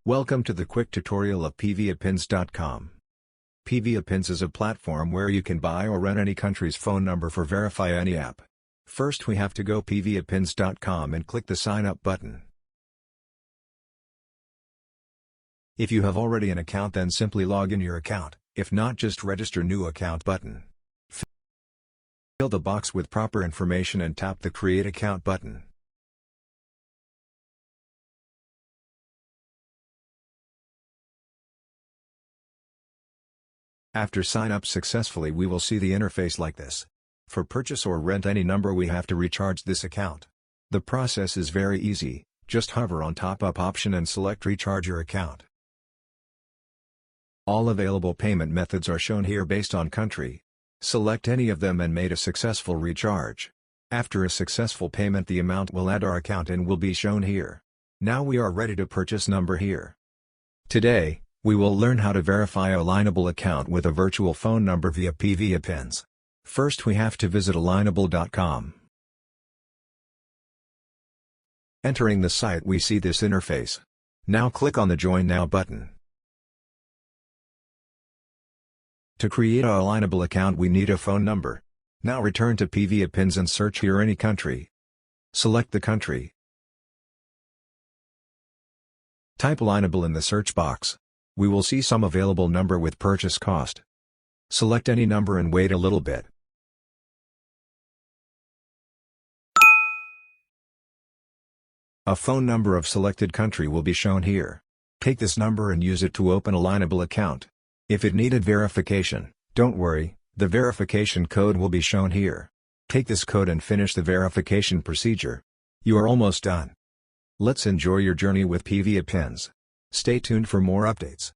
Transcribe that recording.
Welcome to the quick tutorial of PVAPins.com. PVAPins is a platform where you can buy or rent any country's phone number for verify any app. First we have to go PVAPins.com and click the sign up button. If you have already an account, then simply log in your account, if not, just register new account button. Fill the box with proper information and tap the create account button. After sign up successfully, we will see the interface like this. For purchase or rent any number, we have to recharge this account. The process is very easy, just hover on top up option and select recharge your account. All available payment methods are shown here based on country. Select any of them and made a successful recharge. After a successful payment, the amount will add our account and will be shown here. Now we are ready to purchase number here. Today, we will learn how to verify Alignable account with a virtual phone number via PVAPins. First we have to visit alignable.com. Entering the site, we see this interface. Now click on the Join Now button. To create an Alignable account, we need a phone number. Now return to PVAPins and search here any country. Select the country. Type Alignable in the search box. We will see some available number with purchase cost. Select any number and wait a little bit. A phone number of selected country will be shown here. Take this number and use it to open Alignable account. If it needed verification, don't worry, the verification code will be shown here. Take this code and finish the verification procedure. You are almost done. Let's enjoy your journey with PVAPins. Stay tuned for more updates.